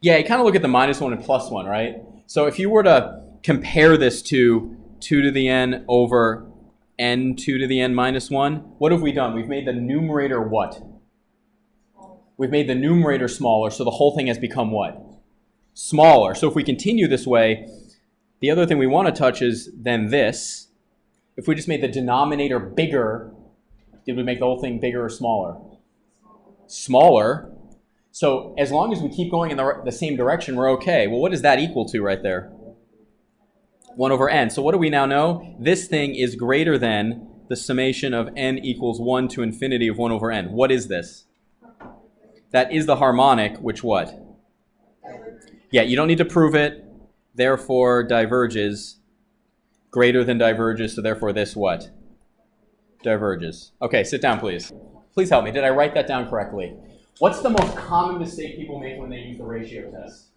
Yeah, you kind of look at the minus 1 and plus 1, right? So if you were to compare this to 2 to the n over n 2 to the n minus 1, what have we done? We've made the numerator what? We've made the numerator smaller, so the whole thing has become what? Smaller. So if we continue this way, the other thing we want to touch is then this. If we just made the denominator bigger, did we make the whole thing bigger or smaller? Smaller. So as long as we keep going in the same direction, we're okay. Well, what does that equal to right there? 1 over n. So what do we now know? This thing is greater than the summation of n equals 1 to infinity of 1 over n. What is this? That is the harmonic, which what? Yeah, you don't need to prove it. Therefore, diverges. Greater than diverges, so therefore this what? Diverges. Okay, sit down, please. Please help me. Did I write that down correctly? What's the most common mistake people make when they use the ratio test?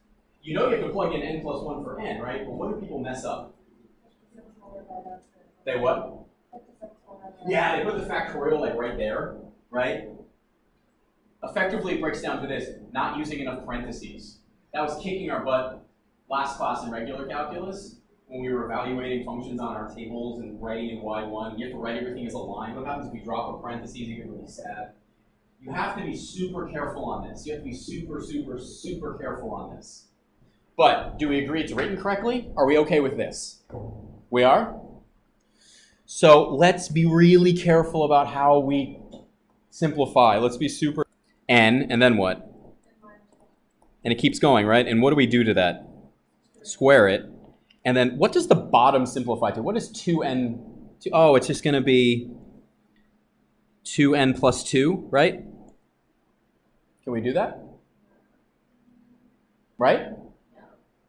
You know you have to plug in n plus 1 for n, right? But what do people mess up? They what? Yeah, they put the factorial like right there, right? Effectively, it breaks down to this: not using enough parentheses. That was kicking our butt last class in regular calculus when we were evaluating functions on our tables and writing in Y1. You have to write everything as a line. What happens if we drop a parentheses? You get really sad. You have to be super careful on this. You have to be super, super, super careful on this. But do we agree it's written correctly? Are we okay with this? We are? So let's be really careful about how we simplify. Let's be super n, and then what? And it keeps going, right? And what do we do to that? Square it. And then what does the bottom simplify to? What is 2n? Oh, it's just going to be 2n plus 2, right? Can we do that? Right?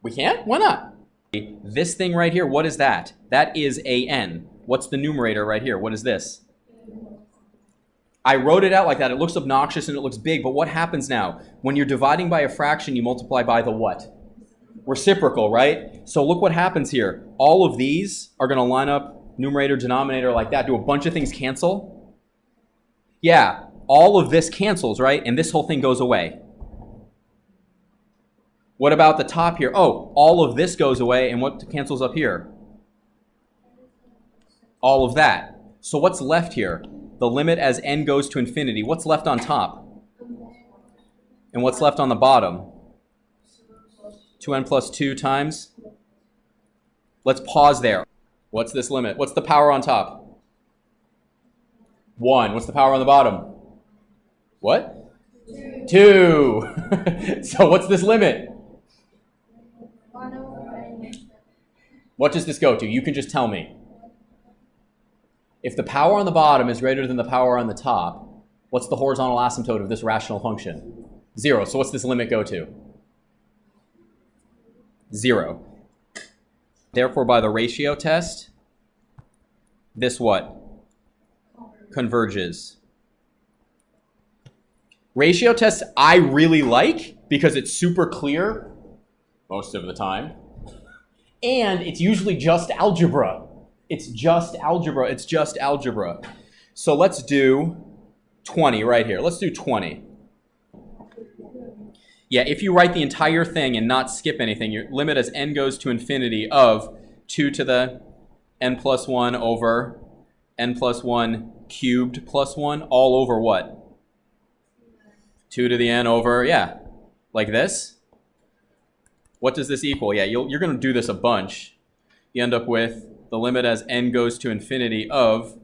We can't? Why not? This thing right here, what is that? That is an. What's the numerator right here? What is this? I wrote it out like that. It looks obnoxious and it looks big, but what happens now? When you're dividing by a fraction, you multiply by the what? Reciprocal, right? So look what happens here. All of these are going to line up numerator, denominator like that. Do a bunch of things cancel? Yeah, all of this cancels, right? And this whole thing goes away. What about the top here? Oh, all of this goes away, and what cancels up here? All of that. So what's left here? The limit as n goes to infinity. What's left on top? And what's left on the bottom? 2n plus 2 times? Let's pause there. What's this limit? What's the power on top? 1. What's the power on the bottom? What? 2. So what's this limit? What does this go to? You can just tell me. If the power on the bottom is greater than the power on the top, what's the horizontal asymptote of this rational function? 0. So what's this limit go to? 0. Therefore, by the ratio test, this what? Converges. Ratio tests I really like because it's super clear most of the time. And it's usually just algebra. It's just algebra. It's just algebra. So let's do 20 right here. Let's do 20. Yeah, if you write the entire thing and not skip anything, your limit as n goes to infinity of 2 to the n plus 1 over n plus 1 cubed plus 1 all over what? 2 to the n over, yeah, like this. What does this equal? Yeah, you're going to do this a bunch. You end up with the limit as n goes to infinity of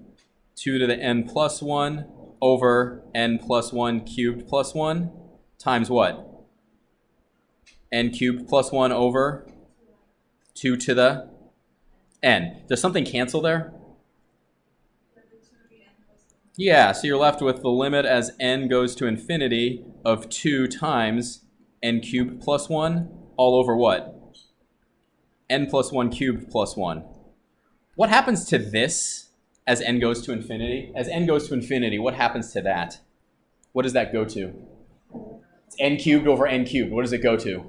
2 to the n plus 1 over n plus 1 cubed plus 1 times what? N cubed plus 1 over 2 to the n. Does something cancel there? Yeah, so you're left with the limit as n goes to infinity of 2 times n cubed plus 1 all over what? N plus 1 cubed plus 1. What happens to this as n goes to infinity? As n goes to infinity, what happens to that? What does that go to? It's n cubed over n cubed. What does it go to?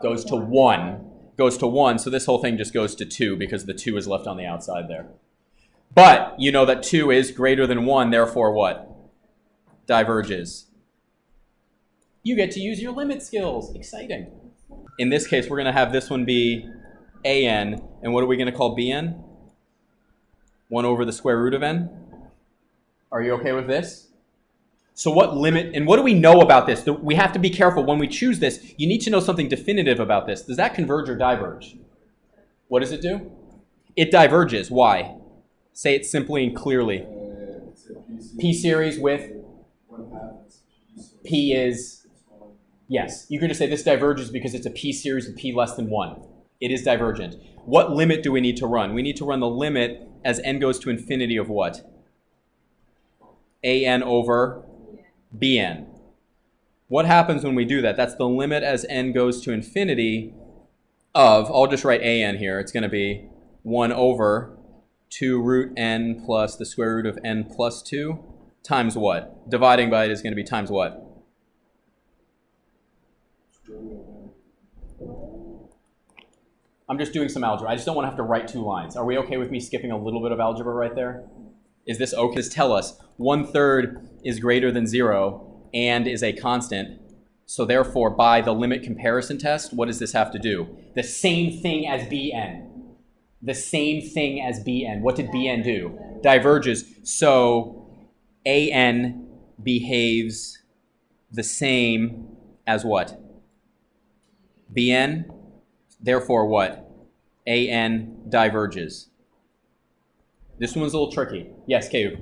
Goes to 1. Goes to 1, so this whole thing just goes to 2 because the 2 is left on the outside there. But you know that 2 is greater than 1, therefore what? Diverges. You get to use your limit skills. Exciting. In this case, we're going to have this one be an, and what are we going to call bn? 1 over the square root of n. Are you okay with this? So what limit, and what do we know about this? We have to be careful when we choose this. You need to know something definitive about this. Does that converge or diverge? What does it do? It diverges. Why? Say it simply and clearly. P series with P is, yes. You can just say this diverges because it's a P series with P less than 1. It is divergent. What limit do we need to run? We need to run the limit as n goes to infinity of what? An over bn. What happens when we do that? That's the limit as n goes to infinity of, I'll just write an here. It's going to be 1 over 2 root n plus the square root of n plus 2 times what? Dividing by it is going to be times what? I'm just doing some algebra. I just don't want to have to write 2 lines. Are we okay with me skipping a little bit of algebra right there? Is this okay? Just tell us 1/3 is greater than 0 and is a constant. So therefore, by the limit comparison test, what does this have to do? The same thing as bn. The same thing as bn. What did bn do? Diverges. So an behaves the same as what? bn. Therefore what? an diverges. This one's a little tricky. Yes, Caleb?